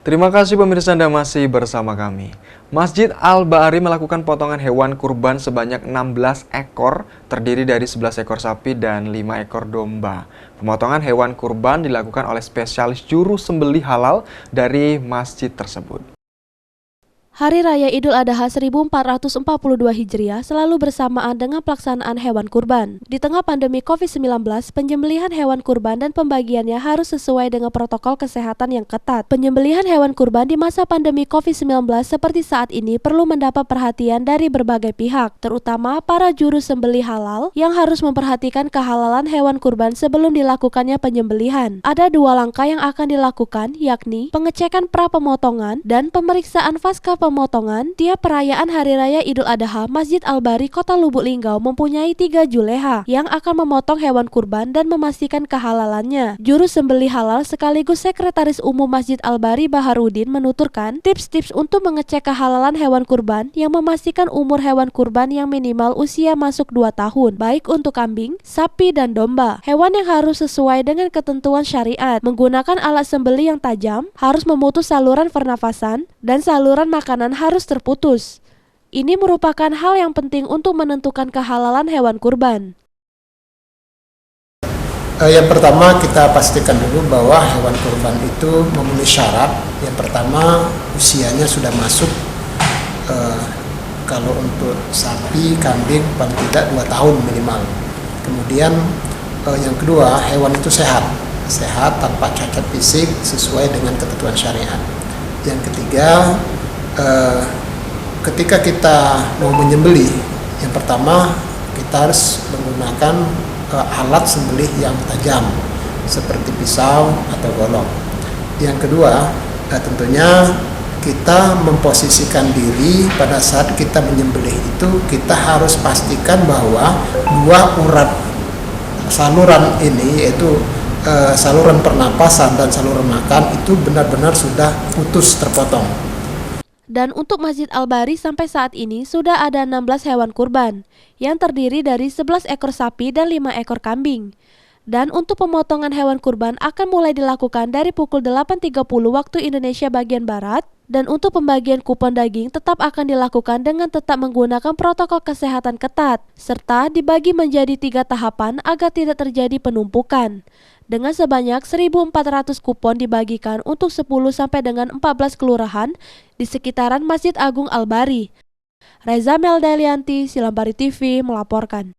Terima kasih pemirsa Anda masih bersama kami. Masjid Al-Bari melakukan potongan hewan kurban sebanyak 16 ekor, terdiri dari 11 ekor sapi dan 5 ekor domba. Pemotongan hewan kurban dilakukan oleh spesialis juru sembelih halal dari masjid tersebut. Hari Raya Idul Adha 1442 Hijriah selalu bersamaan dengan pelaksanaan hewan kurban. Di tengah pandemi COVID-19, penyembelihan hewan kurban dan pembagiannya harus sesuai dengan protokol kesehatan yang ketat. Penyembelihan hewan kurban di masa pandemi COVID-19 seperti saat ini perlu mendapat perhatian dari berbagai pihak, terutama para juru sembelih halal yang harus memperhatikan kehalalan hewan kurban sebelum dilakukannya penyembelihan. Ada dua langkah yang akan dilakukan, yakni pengecekan pra-pemotongan dan pemeriksaan pasca pemotongan. Tiap perayaan Hari Raya Idul Adha, Masjid Al-Bari Kota Lubuk Linggau mempunyai 3 juleha yang akan memotong hewan kurban dan memastikan kehalalannya. Juru sembelih halal sekaligus Sekretaris Umum Masjid Al-Bari Baharudin menuturkan tips-tips untuk mengecek kehalalan hewan kurban yang memastikan umur hewan kurban yang minimal usia masuk 2 tahun, baik untuk kambing, sapi, dan domba. Hewan yang harus sesuai dengan ketentuan syariat, menggunakan alat sembelih yang tajam, harus memutus saluran pernafasan, dan saluran makanan harus terputus. Ini merupakan hal yang penting untuk menentukan kehalalan hewan kurban. Yang pertama, kita pastikan dulu bahwa hewan kurban itu memenuhi syarat. Yang pertama, usianya sudah masuk. Kalau untuk sapi, kambing paling tidak 2 tahun minimal. Kemudian yang kedua, hewan itu sehat tanpa cacat fisik sesuai dengan ketentuan syariat. Yang ketiga, ketika kita mau menyembelih, yang pertama kita harus menggunakan alat sembelih yang tajam seperti pisau atau golok. Yang kedua, tentunya kita memposisikan diri pada saat kita menyembelih itu, kita harus pastikan bahwa 2 urat saluran ini, yaitu saluran pernapasan dan saluran makan, itu benar-benar sudah putus, terpotong. Dan untuk Masjid Al-Bari sampai saat ini sudah ada 16 hewan kurban yang terdiri dari 11 ekor sapi dan 5 ekor kambing. Dan untuk pemotongan hewan kurban akan mulai dilakukan dari pukul 8.30 waktu Indonesia bagian Barat. Dan untuk pembagian kupon daging tetap akan dilakukan dengan tetap menggunakan protokol kesehatan ketat, serta dibagi menjadi 3 tahapan agar tidak terjadi penumpukan. Dengan sebanyak 1.400 kupon dibagikan untuk 10 sampai dengan 14 kelurahan di sekitaran Masjid Agung Al-Bari. Reza Meldalianti, Silambari TV melaporkan.